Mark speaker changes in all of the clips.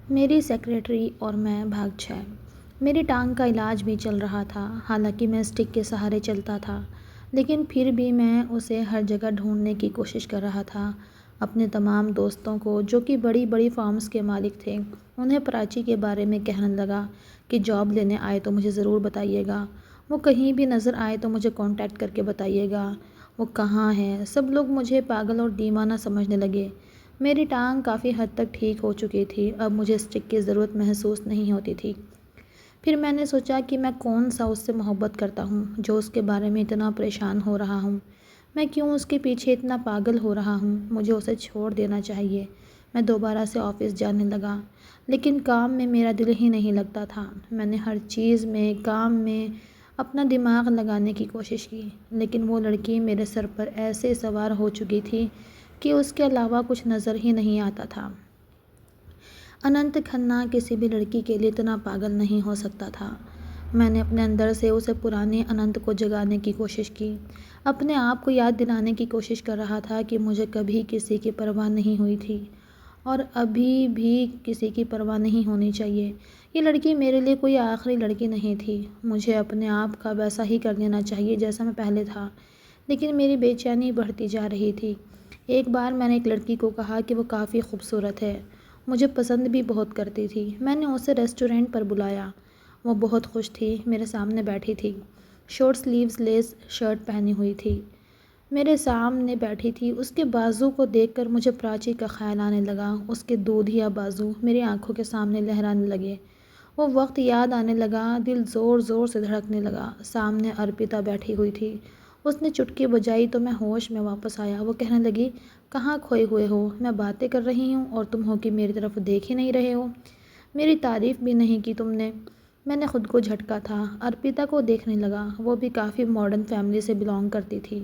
Speaker 1: میری سیکریٹری اور میں بھاگ چھائے۔ میری ٹانگ کا علاج بھی چل رہا تھا، حالانکہ میں اسٹک کے سہارے چلتا تھا، لیکن پھر بھی میں اسے ہر جگہ ڈھونڈنے کی کوشش کر رہا تھا۔ اپنے تمام دوستوں کو، جو کہ بڑی بڑی فارمز کے مالک تھے، انہیں پراچی کے بارے میں کہنے لگا کہ جاب لینے آئے تو مجھے ضرور بتائیے گا، وہ کہیں بھی نظر آئے تو مجھے کانٹیکٹ کر کے بتائیے گا، وہ کہاں ہے۔ سب لوگ مجھے پاگل اور دیوانہ سمجھنے لگے۔ میری ٹانگ کافی حد تک ٹھیک ہو چکی تھی، اب مجھے اسٹک کی ضرورت محسوس نہیں ہوتی تھی۔ پھر میں نے سوچا کہ میں کون سا اس سے محبت کرتا ہوں جو اس کے بارے میں اتنا پریشان ہو رہا ہوں۔ میں کیوں اس کے پیچھے اتنا پاگل ہو رہا ہوں؟ مجھے اسے چھوڑ دینا چاہیے۔ میں دوبارہ سے آفس جانے لگا، لیکن کام میں میرا دل ہی نہیں لگتا تھا۔ میں نے ہر چیز میں، کام میں اپنا دماغ لگانے کی کوشش کی، لیکن وہ لڑکی میرے سر پر ایسے سوار ہو چکی تھی کہ اس کے علاوہ کچھ نظر ہی نہیں آتا تھا۔ اننت کھنہ کسی بھی لڑکی کے لیے اتنا پاگل نہیں ہو سکتا تھا۔ میں نے اپنے اندر سے اسے پرانے اننت کو جگانے کی کوشش کی، اپنے آپ کو یاد دلانے کی کوشش کر رہا تھا کہ مجھے کبھی کسی کی پرواہ نہیں ہوئی تھی اور ابھی بھی کسی کی پرواہ نہیں ہونی چاہیے۔ یہ لڑکی میرے لیے کوئی آخری لڑکی نہیں تھی۔ مجھے اپنے آپ کا ویسا ہی کر لینا چاہیے جیسا میں پہلے تھا، لیکن میری بے چینی بڑھتی جا رہی تھی۔ ایک بار میں نے ایک لڑکی کو کہا کہ وہ کافی خوبصورت ہے، مجھے پسند بھی بہت کرتی تھی۔ میں نے اسے ریسٹورنٹ پر بلایا۔ وہ بہت خوش تھی، میرے سامنے بیٹھی تھی، شارٹ سلیوز لیس شرٹ پہنی ہوئی تھی، میرے سامنے بیٹھی تھی۔ اس کے بازو کو دیکھ کر مجھے پراچی کا خیال آنے لگا۔ اس کے دودھیا بازو میری آنکھوں کے سامنے لہرانے لگے۔ وہ وقت یاد آنے لگا، دل زور زور سے دھڑکنے لگا۔ سامنے ارپیتا بیٹھی ہوئی تھی، اس نے چٹکی بجائی تو میں ہوش میں واپس آیا۔ وہ کہنے لگی، کہاں کھوئے ہوئے ہو؟ میں باتیں کر رہی ہوں اور تم ہو کہ میری طرف دیکھ ہی نہیں رہے ہو، میری تعریف بھی نہیں کی تم نے۔ میں نے خود کو جھٹکا تھا، ارپیتا کو دیکھنے لگا۔ وہ بھی کافی ماڈرن فیملی سے بلانگ کرتی تھی۔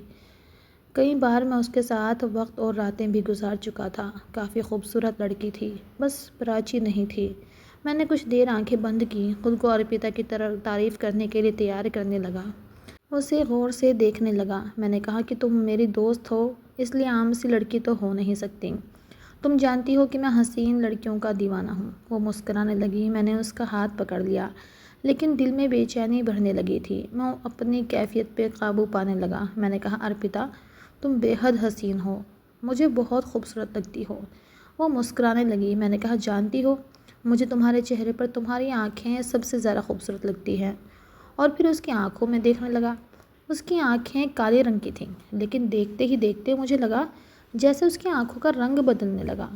Speaker 1: کئی بار میں اس کے ساتھ وقت اور راتیں بھی گزار چکا تھا۔ کافی خوبصورت لڑکی تھی، بس پراچی نہیں تھی۔ میں نے کچھ دیر آنکھیں بند کی، خود کو ارپیتا کی تعریف کرنے کے لیے تیار کرنے لگا۔ اسے غور سے دیکھنے لگا۔ میں نے کہا کہ تم میری دوست ہو، اس لیے عام سی لڑکی تو ہو نہیں سکتی۔ تم جانتی ہو کہ میں حسین لڑکیوں کا دیوانہ ہوں۔ وہ مسکرانے لگی۔ میں نے اس کا ہاتھ پکڑ لیا، لیکن دل میں بے چینی بڑھنے لگی تھی۔ میں اپنی کیفیت پہ قابو پانے لگا۔ میں نے کہا، ارپیتا تم بے حد حسین ہو، مجھے بہت خوبصورت لگتی ہو۔ وہ مسکرانے لگی۔ میں نے کہا، جانتی ہو مجھے تمہارے چہرے پر تمہاری آنکھیں سب سے زیادہ خوبصورت لگتی ہیں۔ اور پھر اس کی آنکھوں میں دیکھنے لگا۔ اس کی آنکھیں کالے رنگ کی تھیں، لیکن دیکھتے ہی دیکھتے مجھے لگا جیسے اس کی آنکھوں کا رنگ بدلنے لگا۔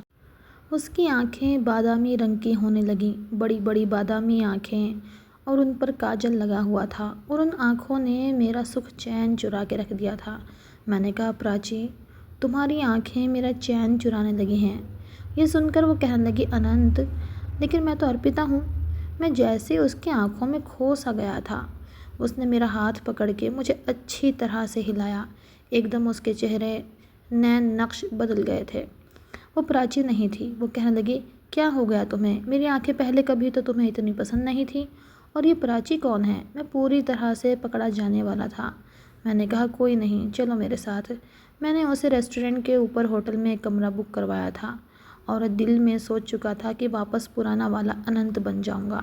Speaker 1: اس کی آنکھیں بادامی رنگ کی ہونے لگیں، بڑی بڑی بادامی آنکھیں، اور ان پر کاجل لگا ہوا تھا، اور ان آنکھوں نے میرا سکھ چین چرا کے رکھ دیا تھا۔ میں نے کہا، پراچی تمہاری آنکھیں میرا چین چرانے لگی ہیں۔ یہ سن کر وہ کہنے لگی، اننت لیکن میں تو ارپیتا ہوں۔ میں جیسے اس کی آنکھوں میں کھو سا گیا تھا۔ اس نے میرا ہاتھ پکڑ کے مجھے اچھی طرح سے ہلایا۔ ایک دم اس کے چہرے نین نقش بدل گئے تھے۔ وہ پراچی نہیں تھی۔ وہ کہنے لگی، کیا ہو گیا تمہیں؟ میری آنکھیں پہلے کبھی تو تمہیں اتنی پسند نہیں تھیں، اور یہ پراچی کون ہے؟ میں پوری طرح سے پکڑا جانے والا تھا۔ میں نے کہا، کوئی نہیں، چلو میرے ساتھ۔ میں نے اسے ریسٹورنٹ کے اوپر ہوٹل میں ایک کمرہ بک کروایا تھا، اور دل میں سوچ چکا تھا کہ واپس پرانا والا اننت بن جاؤں گا۔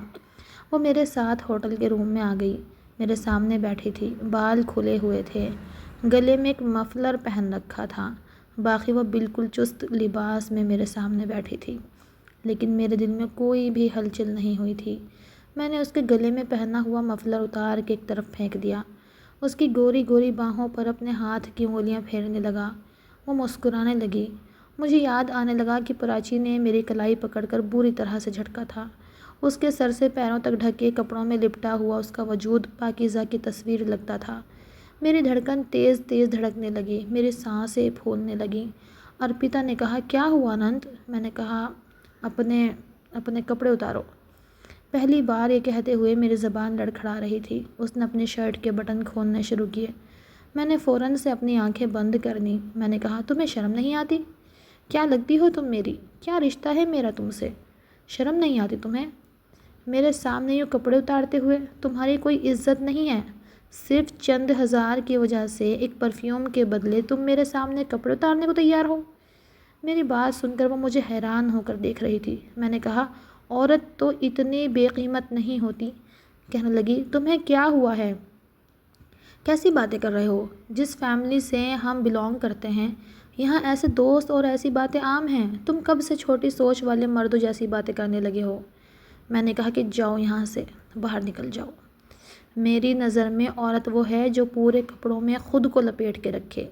Speaker 1: وہ میرے ساتھ ہوٹل کے روم میں آ گئی، میرے سامنے بیٹھی تھی، بال کھلے ہوئے تھے، گلے میں ایک مفلر پہن رکھا تھا، باقی وہ بالکل چست لباس میں میرے سامنے بیٹھی تھی، لیکن میرے دل میں کوئی بھی ہلچل نہیں ہوئی تھی۔ میں نے اس کے گلے میں پہنا ہوا مفلر اتار کے ایک طرف پھینک دیا، اس کی گوری گوری باہوں پر اپنے ہاتھ کی انگلیاں پھیرنے لگا۔ وہ مسکرانے لگی۔ مجھے یاد آنے لگا کہ پراچی نے میری کلائی پکڑ کر بری طرح سے جھٹکا تھا۔ اس کے سر سے پیروں تک ڈھکے کپڑوں میں لپٹا ہوا اس کا وجود پاکیزہ کی تصویر لگتا تھا۔ میری دھڑکن تیز تیز دھڑکنے لگی، میری سانسیں پھولنے لگیں۔ ارپیتا نے کہا، کیا ہوا اننت؟ میں نے کہا، اپنے کپڑے اتارو۔ پہلی بار یہ کہتے ہوئے میری زبان لڑکھڑا رہی تھی۔ اس نے اپنی شرٹ کے بٹن کھولنے شروع کیے۔ میں نے فوراً سے اپنی آنکھیں بند کر لیں۔ میں نے کہا، تمہیں شرم نہیں آتی؟ کیا لگتی ہو تم میری؟ کیا رشتہ ہے میرا تم سے؟ شرم نہیں آتی تمہیں میرے سامنے یوں کپڑے اتارتے ہوئے؟ تمہاری کوئی عزت نہیں ہے؟ صرف چند ہزار کی وجہ سے ایک پرفیوم کے بدلے تم میرے سامنے کپڑے اتارنے کو تیار ہو؟ میری بات سن کر وہ مجھے حیران ہو کر دیکھ رہی تھی۔ میں نے کہا، عورت تو اتنی بے قیمت نہیں ہوتی۔ کہنے لگی، تمہیں کیا ہوا ہے؟ کیسی باتیں کر رہے ہو؟ جس فیملی سے ہم بلانگ کرتے ہیں یہاں ایسے دوست اور ایسی باتیں عام ہیں۔ تم کب سے چھوٹی سوچ والے مردوں جیسی باتیں کرنے لگے ہو؟ میں نے کہا کہ جاؤ یہاں سے، باہر نکل جاؤ۔ میری نظر میں عورت وہ ہے جو پورے کپڑوں میں خود کو لپیٹ کے رکھے،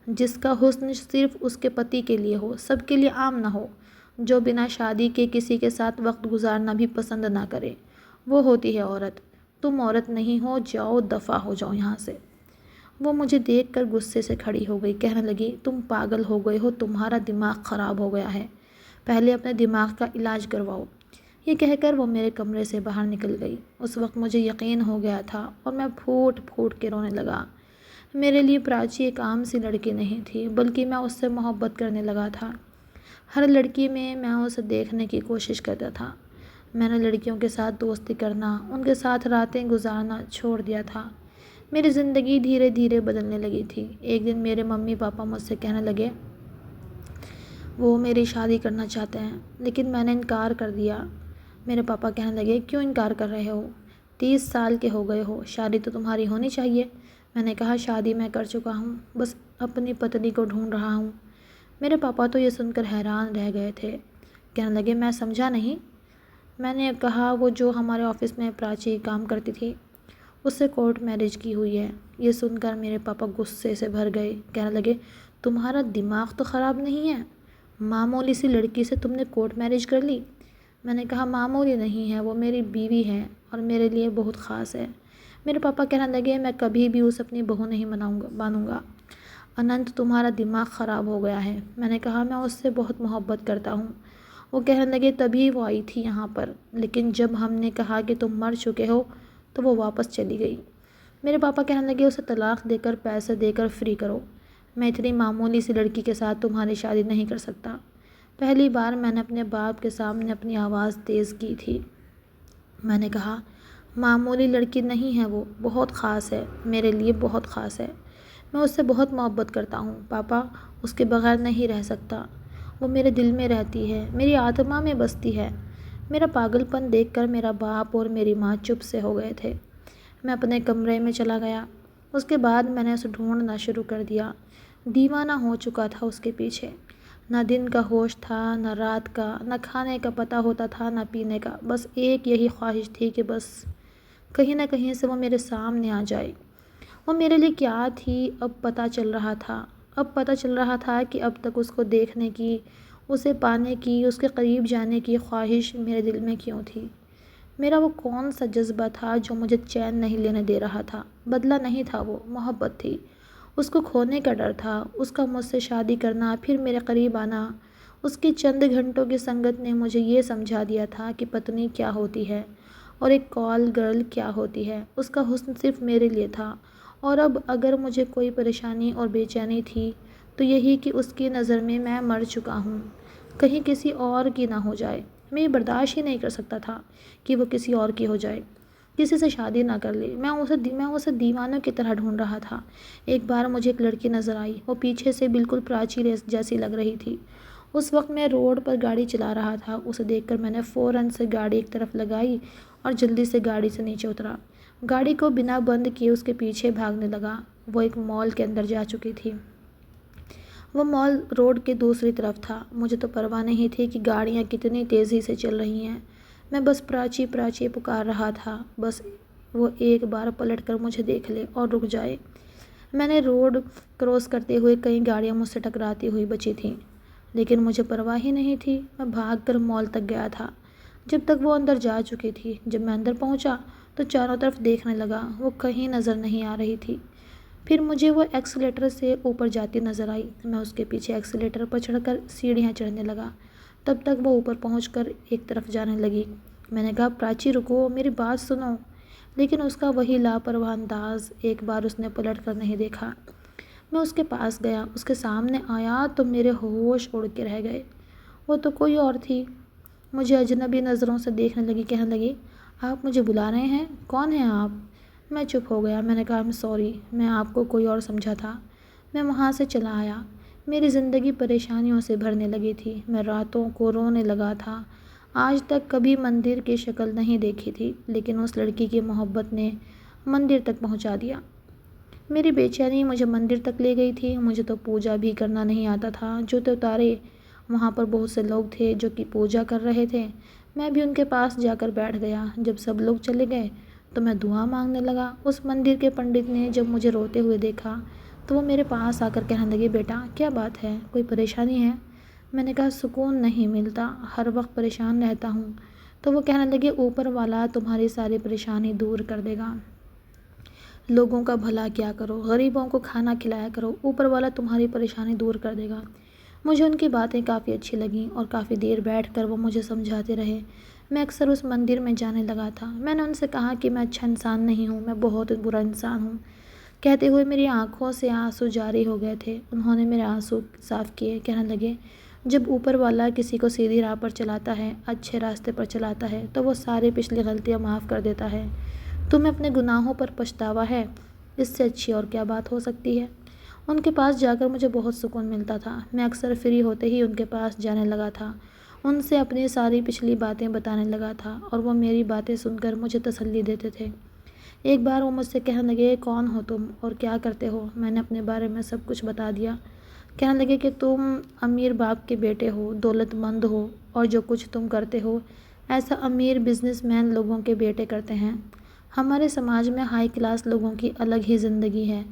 Speaker 1: جس کا حسن صرف اس کے پتی کے لیے ہو، سب کے لیے عام نہ ہو، جو بنا شادی کے کسی کے ساتھ وقت گزارنا بھی پسند نہ کرے، وہ ہوتی ہے عورت۔ تم عورت نہیں ہو، جاؤ دفع ہو جاؤ یہاں سے۔ وہ مجھے دیکھ کر غصے سے کھڑی ہو گئی، کہنے لگی، تم پاگل ہو گئے ہو، تمہارا دماغ خراب ہو گیا ہے، پہلے اپنے دماغ کا علاج کرواؤ۔ یہ کہہ کر وہ میرے کمرے سے باہر نکل گئی۔ اس وقت مجھے یقین ہو گیا تھا اور میں پھوٹ پھوٹ کے رونے لگا۔ میرے لیے پراچی ایک عام سی لڑکی نہیں تھی، بلکہ میں اس سے محبت کرنے لگا تھا۔ ہر لڑکی میں اسے دیکھنے کی کوشش کرتا تھا۔ میں نے لڑکیوں کے ساتھ دوستی کرنا، ان کے ساتھ راتیں گزارنا چھوڑ دیا تھا۔ میری زندگی دھیرے دھیرے بدلنے لگی تھی۔ ایک دن میرے ممی پاپا مجھ سے کہنے لگے وہ میری شادی کرنا چاہتے ہیں، لیکن میں نے انکار کر دیا۔ میرے پاپا کہنے لگے، کیوں انکار کر رہے ہو؟ 30 سال کے ہو گئے ہو، شادی تو تمہاری ہونی چاہیے۔ میں نے کہا، شادی میں کر چکا ہوں، بس اپنی پتنی کو ڈھونڈ رہا ہوں۔ میرے پاپا تو یہ سن کر حیران رہ گئے تھے، کہنے لگے، میں سمجھا نہیں۔ میں نے کہا، وہ جو ہمارے آفس میں پراچی کام کرتی تھی، اس سے کورٹ میرج کی ہوئی ہے۔ یہ سن کر میرے پاپا غصے سے بھر گئے، کہنے لگے، تمہارا دماغ تو خراب نہیں ہے، معمولی سی لڑکی سے تم نے کورٹ میرج کر لی۔ میں نے کہا، معمولی نہیں ہے، وہ میری بیوی ہے اور میرے لیے بہت خاص ہے۔ میرے پاپا کہنے لگے، میں کبھی بھی اسے اپنی بہو نہیں مانوں گا۔ اننت، تمہارا دماغ خراب ہو گیا ہے۔ میں نے کہا، میں اس سے بہت محبت کرتا ہوں۔ وہ کہنے لگے، تبھی وہ آئی تھی یہاں پر، لیکن جب ہم نے کہا کہ تم مر چکے ہو تو وہ واپس چلی گئی۔ میرے پاپا کہنے لگے، اسے طلاق دے کر پیسے دے کر فری کرو۔ میں اتنی معمولی سی لڑکی کے ساتھ تمہاری شادی نہیں کر سکتا۔ پہلی بار میں نے اپنے باپ کے سامنے اپنی آواز تیز کی تھی۔ میں نے کہا، معمولی لڑکی نہیں ہے، وہ بہت خاص ہے، میرے لیے بہت خاص ہے۔ میں اس سے بہت محبت کرتا ہوں پاپا، اس کے بغیر نہیں رہ سکتا۔ وہ میرے دل میں رہتی ہے، میری آتما میں بستی ہے۔ میرا پاگل پن دیکھ کر میرا باپ اور میری ماں چپ سے ہو گئے تھے۔ میں اپنے کمرے میں چلا گیا۔ اس کے بعد میں نے اسے ڈھونڈنا شروع کر دیا۔ دیوانہ ہو چکا تھا اس کے پیچھے۔ نہ دن کا ہوش تھا، نہ رات کا، نہ کھانے کا پتہ ہوتا تھا، نہ پینے کا۔ بس ایک یہی خواہش تھی کہ بس کہیں نہ کہیں سے وہ میرے سامنے آ جائے۔ وہ میرے لیے کیا تھی اب پتہ چل رہا تھا۔ اب پتہ چل رہا تھا کہ اب تک اس کو دیکھنے کی، اسے پانے کی، اس کے قریب جانے کی خواہش میرے دل میں کیوں تھی۔ میرا وہ کون سا جذبہ تھا جو مجھے چین نہیں لینے دے رہا تھا؟ بدلہ نہیں تھا، وہ محبت تھی۔ اس کو کھونے کا ڈر تھا، اس کا مجھ سے شادی کرنا، پھر میرے قریب آنا۔ اس کی چند گھنٹوں کی سنگت نے مجھے یہ سمجھا دیا تھا کہ پتنی کیا ہوتی ہے اور ایک کال گرل کیا ہوتی ہے۔ اس کا حسن صرف میرے لیے تھا، اور اب اگر مجھے کوئی پریشانی اور بے چینی تھی تو یہی کہ اس کی نظر میں مر چکا ہوں، کہیں کسی اور کی نہ ہو جائے۔ میں یہ برداشت ہی نہیں کر سکتا تھا کہ وہ کسی اور کی ہو جائے، کسی سے شادی نہ کر لے۔ میں اسے دیوانوں کی طرح ڈھونڈ رہا تھا۔ ایک بار مجھے ایک لڑکی نظر آئی، وہ پیچھے سے بالکل پراچی جیسی لگ رہی تھی۔ اس وقت میں روڈ پر گاڑی چلا رہا تھا۔ اسے دیکھ کر میں نے فوراً سے گاڑی ایک طرف لگائی اور جلدی سے گاڑی سے نیچے اترا۔ گاڑی کو بنا بند کیے اس کے پیچھے بھاگنے لگا۔ وہ ایک مال کے اندر جا چکی تھی۔ وہ مال روڈ کے دوسری طرف تھا۔ مجھے تو پرواہ نہیں تھی کہ گاڑیاں کتنی تیزی سے چل رہی ہیں۔ میں بس پراچی پراچی پکار رہا تھا، بس وہ ایک بار پلٹ کر مجھے دیکھ لے اور رک جائے۔ میں نے روڈ کراس کرتے ہوئے کئی گاڑیاں مجھ سے ٹکراتی ہوئی بچی تھیں، لیکن مجھے پرواہ ہی نہیں تھی۔ میں بھاگ کر مال تک گیا تھا جب تک وہ اندر جا چکی تھی۔ جب میں اندر پہنچا تو چاروں طرف دیکھنے لگا، وہ کہیں نظر نہیں آ رہی تھی۔ پھر مجھے وہ ایکسیلیٹر سے اوپر جاتی نظر آئی۔ میں اس کے پیچھے ایکسیلیٹر پر چڑھ کر سیڑھیاں چڑھنے لگا۔ تب تک وہ اوپر پہنچ کر ایک طرف جانے لگی۔ میں نے کہا، پراچی رکو، میری بات سنو، لیکن اس کا وہی لاپرواہ انداز، ایک بار اس نے پلٹ کر نہیں دیکھا۔ میں اس کے پاس گیا، اس کے سامنے آیا تو میرے ہوش اڑ کے رہ گئے۔ وہ تو کوئی اور تھی، مجھے اجنبی نظروں سے دیکھنے لگی، کہنے لگی، آپ مجھے بلا رہے ہیں؟ کون ہیں آپ؟ میں چپ ہو گیا۔ میں نے کہا، I'm sorry، میں آپ کو کوئی اور سمجھا تھا۔ میں وہاں سے چلا آیا۔ میری زندگی پریشانیوں سے بھرنے لگی تھی۔ میں راتوں کو رونے لگا تھا۔ آج تک کبھی مندر کی شکل نہیں دیکھی تھی، لیکن اس لڑکی کی محبت نے مندر تک پہنچا دیا۔ میری بے چینی مجھے مندر تک لے گئی تھی۔ مجھے تو پوجا بھی کرنا نہیں آتا تھا۔ جوتے اتارے، وہاں پر بہت سے لوگ تھے جو کہ پوجا کر رہے تھے۔ میں بھی ان کے پاس جا کر بیٹھ گیا۔ جب سب لوگ چلے گئے تو میں دعا مانگنے لگا۔ اس مندر کے پنڈت نے جب مجھے روتے ہوئے دیکھا تو وہ میرے پاس آ کر کہنے لگے، بیٹا کیا بات ہے، کوئی پریشانی ہے؟ میں نے کہا، سکون نہیں ملتا، ہر وقت پریشان رہتا ہوں۔ تو وہ کہنے لگے، اوپر والا تمہاری ساری پریشانی دور کر دے گا۔ لوگوں کا بھلا کیا کرو، غریبوں کو کھانا کھلایا کرو، اوپر والا تمہاری پریشانی دور کر دے گا۔ مجھے ان کی باتیں کافی اچھی لگیں اور کافی دیر بیٹھ کر وہ مجھے سمجھاتے رہے۔ میں اکثر اس مندر میں جانے لگا تھا۔ میں نے ان سے کہا کہ میں اچھا انسان نہیں ہوں، میں بہت برا انسان ہوں۔ کہتے ہوئے میری آنکھوں سے آنسو جاری ہو گئے تھے۔ انہوں نے میرے آنسو صاف کیے، کہنے لگے، جب اوپر والا کسی کو سیدھی راہ پر چلاتا ہے، اچھے راستے پر چلاتا ہے، تو وہ ساری پچھلی غلطیاں معاف کر دیتا ہے۔ تمہیں اپنے گناہوں پر پچھتاوا ہے، اس سے اچھی اور کیا بات ہو سکتی ہے؟ ان کے پاس جا کر مجھے بہت سکون ملتا تھا۔ میں اکثر فری ہوتے ہی ان کے پاس جانے لگا تھا، ان سے اپنی ساری پچھلی باتیں بتانے لگا تھا اور وہ میری باتیں سن کر مجھے تسلی دیتے تھے۔ ایک بار وہ مجھ سے کہنے لگے، کون ہو تم اور کیا کرتے ہو؟ میں نے اپنے بارے میں سب کچھ بتا دیا۔ کہنے لگے کہ تم امیر باپ کے بیٹے ہو، دولت مند ہو، اور جو کچھ تم کرتے ہو ایسا امیر بزنس مین لوگوں کے بیٹے کرتے ہیں۔ ہمارے سماج میں ہائی کلاس لوگوں کی الگ ہی زندگی ہے،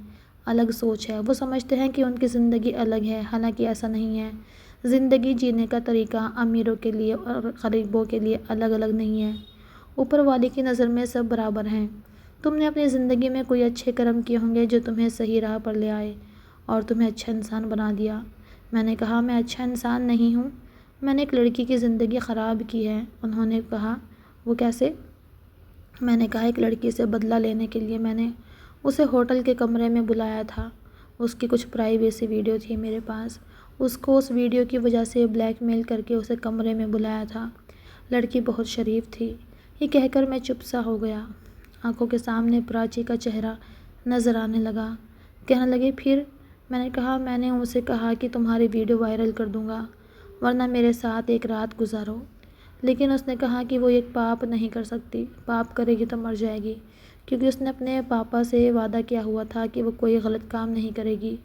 Speaker 1: الگ سوچ ہے۔ وہ سمجھتے ہیں کہ ان کی زندگی الگ ہے، حالانکہ ایسا نہیں ہے۔ زندگی جینے کا طریقہ امیروں کے لیے اور غریبوں کے لیے الگ الگ نہیں ہے۔ اوپر والے کی نظر میں سب برابر ہیں۔ تم نے اپنی زندگی میں کوئی اچھے کرم کیے ہوں گے جو تمہیں صحیح راہ پر لے آئے اور تمہیں اچھا انسان بنا دیا۔ میں نے کہا، میں اچھا انسان نہیں ہوں، میں نے ایک لڑکی کی زندگی خراب کی ہے۔ انہوں نے کہا، وہ کیسے؟ میں نے کہا، ایک لڑکی سے بدلہ لینے کے لیے میں نے اسے ہوٹل کے کمرے میں بلایا تھا۔ اس کی کچھ پرائیویسی ویڈیو تھی میرے پاس۔ اس کو اس ویڈیو کی وجہ سے بلیک میل کر کے اسے کمرے میں بلایا تھا۔ لڑکی بہت شریف تھی۔ یہ کہہ کر میں چپ سا ہو گیا۔ آنکھوں کے سامنے پراچی کا چہرہ نظر آنے لگا۔ کہنے لگے، پھر؟ میں نے کہا، میں نے اسے کہا کہ تمہاری ویڈیو وائرل کر دوں گا ورنہ میرے ساتھ ایک رات گزارو۔ لیکن اس نے کہا کہ وہ ایک پاپ نہیں کر سکتی، پاپ کرے گی تو مر جائے گی، کیونکہ اس نے اپنے پاپا سے وعدہ کیا ہوا تھا کہ وہ کوئی غلط کام نہیں کرے گی،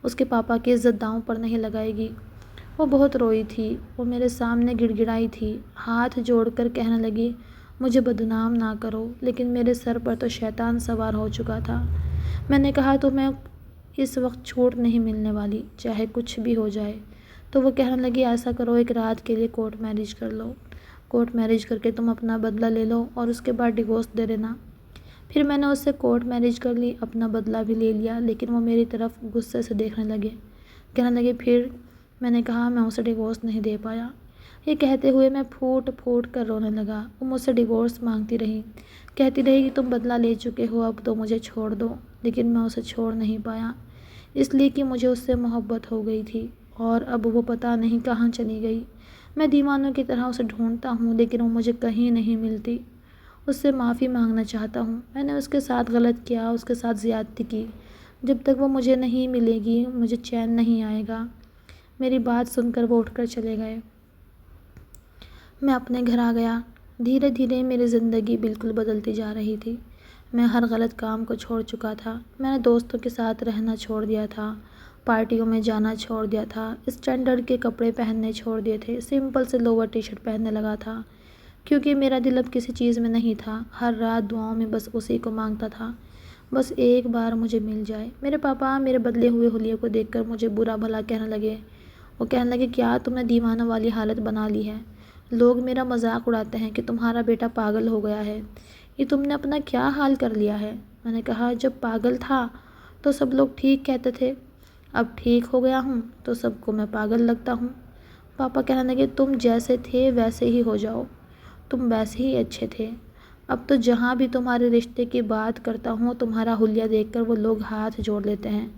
Speaker 1: اس کے پاپا کی عزت داؤں پر نہیں لگائے گی۔ وہ بہت روئی تھی، وہ میرے سامنے گڑ گڑائی تھی، ہاتھ جوڑ کر کہنے لگی، مجھے بدنام نہ کرو۔ لیکن میرے سر پر تو شیطان سوار ہو چکا تھا۔ میں نے کہا، تمہیں اس وقت چھوٹ نہیں ملنے والی، چاہے کچھ بھی ہو جائے۔ تو وہ کہنے لگی، ایسا کرو، ایک رات کے لیے کورٹ میرج کر لو، کورٹ میرج کر کے تم اپنا بدلہ لے لو اور اس کے بعد ڈیورس دے دینا۔ پھر میں نے اس سے کورٹ میرج کر لی، اپنا بدلہ بھی لے لیا، لیکن وہ میری طرف غصے سے دیکھنے لگے۔ کہنے لگے، پھر؟ میں نے کہا، میں اسے ڈیورس نہیں دے پایا۔ یہ کہتے ہوئے میں پھوٹ پھوٹ کر رونے لگا۔ وہ مجھ سے ڈیورس مانگتی رہی، کہتی رہی کہ تم بدلہ لے چکے ہو، اب تو مجھے چھوڑ دو۔ لیکن میں اسے چھوڑ نہیں پایا، اس لیے کہ مجھے اس سے محبت ہو گئی تھی اور اب وہ پتہ نہیں کہاں چلی گئی۔ میں دیوانوں کی طرح اسے ڈھونڈتا ہوں لیکن وہ مجھے کہیں نہیں ملتی۔ اس سے معافی مانگنا چاہتا ہوں، میں نے اس کے ساتھ غلط کیا، اس کے ساتھ زیادتی کی۔ جب تک وہ مجھے نہیں ملے گی مجھے چین نہیں آئے گا۔ میری بات سن کر وہ اٹھ کر چلے گئے۔ میں اپنے گھر آ گیا۔ دھیرے دھیرے میری زندگی بالکل بدلتی جا رہی تھی۔ میں ہر غلط کام کو چھوڑ چکا تھا۔ میں نے دوستوں کے ساتھ رہنا چھوڑ دیا تھا، پارٹیوں میں جانا چھوڑ دیا تھا، اسٹینڈرڈ کے کپڑے پہننے چھوڑ دیے تھے، سمپل سے لوور ٹی شرٹ پہننے لگا تھا، کیونکہ میرا دل اب کسی چیز میں نہیں تھا۔ ہر رات دعاؤں میں بس اسی کو مانگتا تھا، بس ایک بار مجھے مل جائے۔ میرے پاپا میرے بدلے ہوئے حلیے کو دیکھ کر مجھے برا بھلا کہنے لگے۔ وہ کہنے لگے، کیا تم نے دیوانہ والی حالت بنا لی ہے؟ لوگ میرا مذاق اڑاتے ہیں کہ تمہارا بیٹا پاگل ہو گیا ہے، یہ تم نے اپنا کیا حال کر لیا ہے؟ میں نے کہا، جب پاگل تھا تو سب لوگ ٹھیک کہتے تھے، اب ٹھیک ہو گیا ہوں تو سب کو میں پاگل لگتا ہوں۔ پاپا کہنے لگے، تم جیسے تھے ویسے ہی ہو جاؤ، تم ویسے ہی اچھے تھے۔ اب تو جہاں بھی تمہارے رشتے کی بات کرتا ہوں تمہارا حلیہ دیکھ کر وہ لوگ ہاتھ جوڑ لیتے ہیں،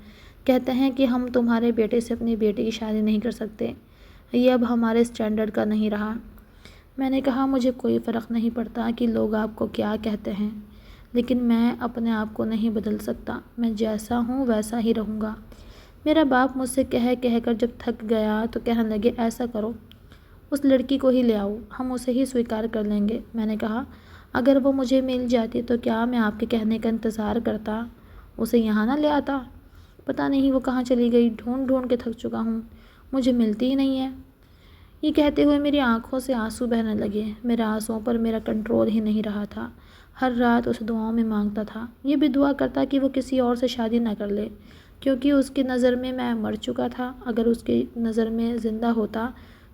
Speaker 1: کہتے ہیں کہ ہم تمہارے بیٹے سے اپنی بیٹی کی شادی نہیں کر سکتے، یہ اب ہمارے اسٹینڈرڈ کا نہیں رہا۔ میں نے کہا، مجھے کوئی فرق نہیں پڑتا کہ لوگ آپ کو کیا کہتے ہیں، لیکن میں اپنے آپ کو نہیں بدل سکتا، میں جیسا ہوں ویسا ہی رہوں گا۔ میرا باپ مجھ سے کہہ کہہ کر جب تھک گیا تو کہنے لگے، ایسا کرو، اس لڑکی کو ہی لے آؤ، ہم اسے ہی سویکار کر لیں گے۔ میں نے کہا اگر وہ مجھے مل جاتی تو کیا میں آپ کے کہنے کا انتظار کرتا، اسے یہاں نہ لے آتا؟ پتہ نہیں وہ کہاں چلی گئی، ڈھونڈ ڈھونڈ کے تھک چکا ہوں، مجھے ملتی ہی نہیں ہے۔ یہ کہتے ہوئے میری آنکھوں سے آنسو بہنے لگے۔ میرے آنسوؤں پر میرا کنٹرول ہی نہیں رہا تھا۔ ہر رات اسے دعاؤں میں مانگتا تھا، یہ بھی دعا کرتا کہ وہ کسی اور سے شادی نہ کر لے، کیونکہ اس کی نظر میں مر چکا تھا۔ اگر اس کی نظر میں زندہ ہوتا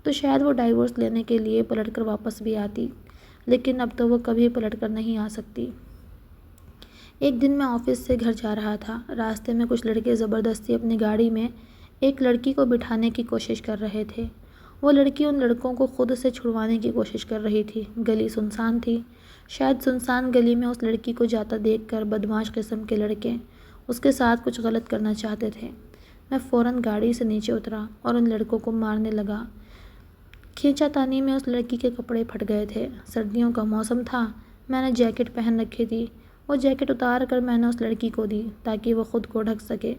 Speaker 1: تو شاید وہ ڈائیورس لینے کے لیے پلٹ کر واپس بھی آتی، لیکن اب تو وہ کبھی پلٹ کر نہیں آ سکتی۔ ایک دن میں آفس سے گھر جا رہا تھا۔ راستے میں کچھ لڑکے زبردستی اپنی گاڑی میں ایک لڑکی کو بٹھانے کی کوشش کر رہے تھے۔ وہ لڑکی ان لڑکوں کو خود سے چھڑوانے کی کوشش کر رہی تھی۔ گلی سنسان تھی۔ شاید سنسان گلی میں اس لڑکی کو جاتا دیکھ کر بدمعاش قسم کے لڑکے اس کے ساتھ کچھ غلط کرنا چاہتے تھے۔ میں فوراً گاڑی سے نیچے اترا اور ان لڑکوں کو مارنے لگا۔ کھینچا تانی میں اس لڑکی کے کپڑے پھٹ گئے تھے۔ سردیوں کا موسم تھا، میں نے جیکٹ پہن رکھی تھی۔ وہ جیکٹ اتار کر میں نے اس لڑکی کو دی تاکہ وہ خود کو ڈھک سکے۔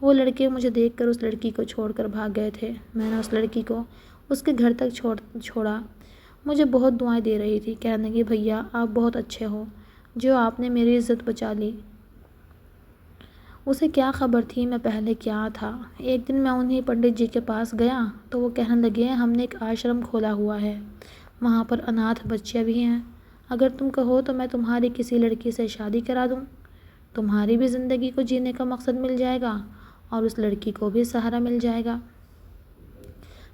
Speaker 1: وہ لڑکے مجھے دیکھ کر اس لڑکی کو چھوڑ کر بھاگ گئے تھے۔ میں نے اس لڑکی کو اس کے گھر تک چھوڑا۔ مجھے بہت دعائیں دے رہی تھی، کہنے لگی بھیا آپ بہت اچھے ہو جو آپ نے میری عزت بچا لی۔ اسے کیا خبر تھی میں پہلے کیا تھا۔ ایک دن میں انہی پنڈت جی کے پاس گیا تو وہ کہنے لگے ہم نے ایک آشرم کھولا ہوا ہے، وہاں پر اناتھ بچے بھی ہیں، اگر تم کہو تو میں تمہاری کسی لڑکی سے شادی کرا دوں، تمہاری بھی زندگی کو جینے کا مقصد مل جائے گا اور اس لڑکی کو بھی سہارا مل جائے گا۔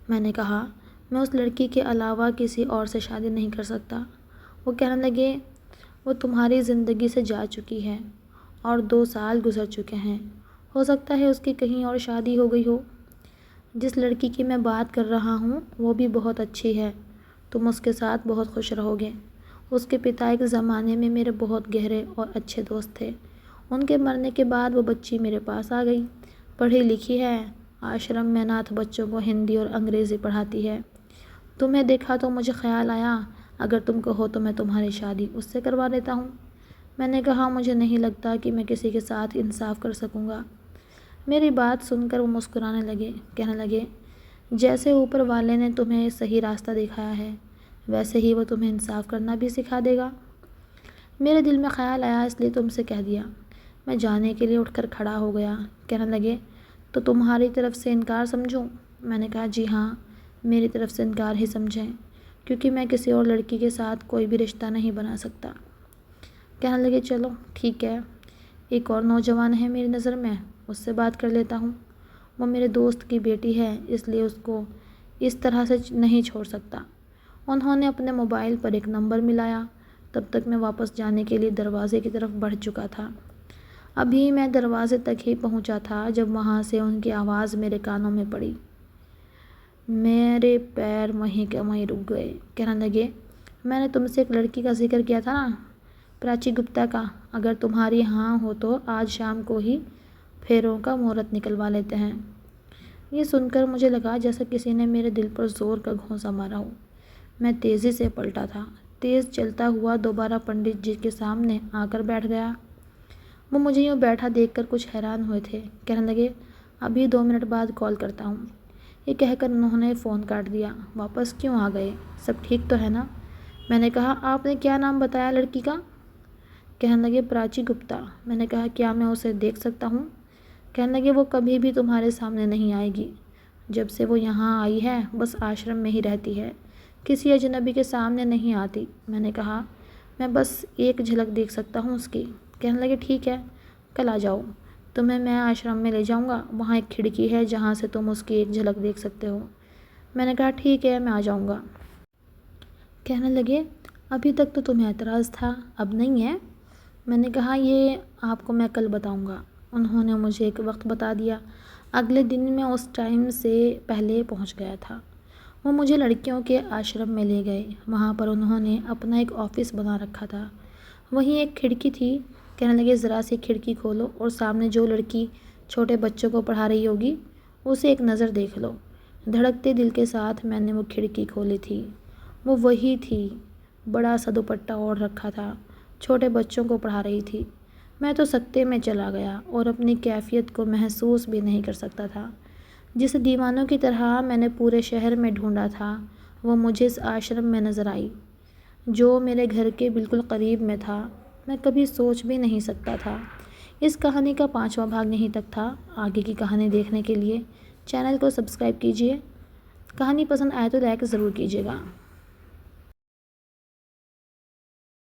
Speaker 1: میں نے کہا میں اس لڑکی کے علاوہ کسی اور سے شادی نہیں کر سکتا۔ وہ کہنے لگے وہ تمہاری زندگی سے جا چکی ہے اور 2 سال گزر چکے ہیں، ہو سکتا ہے اس کی کہیں اور شادی ہو گئی ہو۔ جس لڑکی کی میں بات کر رہا ہوں وہ بھی بہت اچھی ہے، تم اس کے ساتھ بہت خوش رہو گے۔ اس کے پتا ایک زمانے میں میرے بہت گہرے اور اچھے دوست تھے، ان کے مرنے کے بعد وہ بچی میرے پاس آ گئی، پڑھی لکھی ہے، آشرم میں اناتھ بچوں کو ہندی اور انگریزی پڑھاتی ہے۔ تمہیں دیکھا تو مجھے خیال آیا اگر تم کہو تو میں تمہاری شادی اس سے کروا دیتا ہوں۔ میں نے کہا مجھے نہیں لگتا کہ میں کسی کے ساتھ انصاف کر سکوں گا۔ میری بات سن کر وہ مسکرانے لگے، کہنے لگے جیسے اوپر والے نے تمہیں صحیح راستہ دکھایا ہے ویسے ہی وہ تمہیں انصاف کرنا بھی سکھا دے گا۔ میرے دل میں خیال آیا اس لیے تم سے کہہ دیا۔ میں جانے کے لیے اٹھ کر کھڑا ہو گیا۔ کہنے لگے تو تمہاری طرف سے انکار سمجھوں؟ میں نے کہا جی ہاں، میری طرف سے انکار ہی سمجھیں، کیونکہ میں کسی اور لڑکی کے ساتھ کوئی بھی رشتہ نہیں بنا سکتا۔ کہنے لگے چلو ٹھیک ہے، ایک اور نوجوان ہے میری نظر میں، اس سے بات کر لیتا ہوں، وہ میرے دوست کی بیٹی ہے اس لیے اس کو اس طرح سے نہیں چھوڑ سکتا۔ انہوں نے اپنے موبائل پر ایک نمبر ملایا، تب تک میں واپس جانے کے لیے دروازے کی طرف بڑھ چکا تھا۔ ابھی میں دروازے تک ہی پہنچا تھا جب وہاں سے ان کی آواز میرے کانوں میں پڑی۔ میرے پیر وہیں کے وہیں رک گئے۔ کہنے لگے میں نے تم سے ایک لڑکی کا ذکر کیا تھا نا، پراچی گپتا کا، اگر تمہاری ہاں ہو تو آج شام کو ہی پھیروں کا مہورت نکلوا لیتے ہیں۔ یہ سن کر مجھے لگا جیسے کسی نے میرے دل پر زور کا گھونسا مارا ہو۔ میں تیزی سے پلٹا تھا، تیز چلتا ہوا دوبارہ پنڈت جی کے سامنے آ کر بیٹھ گیا۔ وہ مجھے یوں بیٹھا دیکھ کر کچھ حیران ہوئے تھے۔ کہنے لگے ابھی 2 منٹ بعد کال کرتا ہوں۔ یہ کہہ کر انہوں نے فون کاٹ دیا۔ واپس کیوں آ گئے؟ سب ٹھیک تو ہے نا؟ میں نے کہا آپ نے کیا نام بتایا لڑکی کا؟ کہنے لگے پراچی گپتا۔ میں نے کہا کیا میں اسے دیکھ سکتا ہوں؟ کہنے لگے وہ کبھی بھی تمہارے سامنے نہیں آئے گی، جب سے وہ یہاں آئی ہے بس آشرم میں ہی رہتی ہے، کسی اجنبی کے سامنے نہیں آتی۔ میں نے کہا میں بس ایک جھلک دیکھ سکتا ہوں اس کی۔ کہنے لگے ٹھیک ہے، کل آ جاؤ، تمہیں میں آشرم میں لے جاؤں گا، وہاں ایک کھڑکی ہے جہاں سے تم اس کی ایک جھلک دیکھ سکتے ہو۔ میں نے کہا ٹھیک ہے میں آ جاؤں گا۔ کہنے لگے ابھی تک تو تمہیں اعتراض تھا، اب نہیں ہے؟ میں نے کہا یہ آپ کو میں کل بتاؤں گا۔ انہوں نے مجھے ایک وقت بتا دیا۔ اگلے دن میں اس ٹائم سے پہلے پہنچ گیا تھا۔ وہ مجھے لڑکیوں کے آشرم میں لے گئے۔ وہاں پر انہوں نے اپنا ایک آفس بنا رکھا تھا، وہیں ایک کھڑکی تھی۔ کہنے لگے ذرا سی کھڑکی کھولو اور سامنے جو لڑکی چھوٹے بچوں کو پڑھا رہی ہوگی اسے ایک نظر دیکھ لو۔ دھڑکتے دل کے ساتھ میں نے وہ کھڑکی کھولی تھی، وہ وہی تھی، بڑا سا دوپٹہ اوڑھ رکھا تھا، چھوٹے بچوں کو پڑھا رہی تھی۔ میں تو سکتے میں چلا گیا اور اپنی کیفیت کو محسوس بھی نہیں کر سکتا تھا۔ جس دیوانوں کی طرح میں نے پورے شہر میں ڈھونڈا تھا وہ مجھے اس آشرم میں نظر آئی جو میرے گھر کے بالکل قریب میں تھا۔ میں کبھی سوچ بھی نہیں سکتا تھا۔ اس کہانی کا 5واں بھاگ یہیں تک تھا۔ آگے کی کہانی دیکھنے کے لیے چینل کو سبسکرائب کیجیے۔ کہانی پسند آئے تو لائک ضرور کیجیے گا۔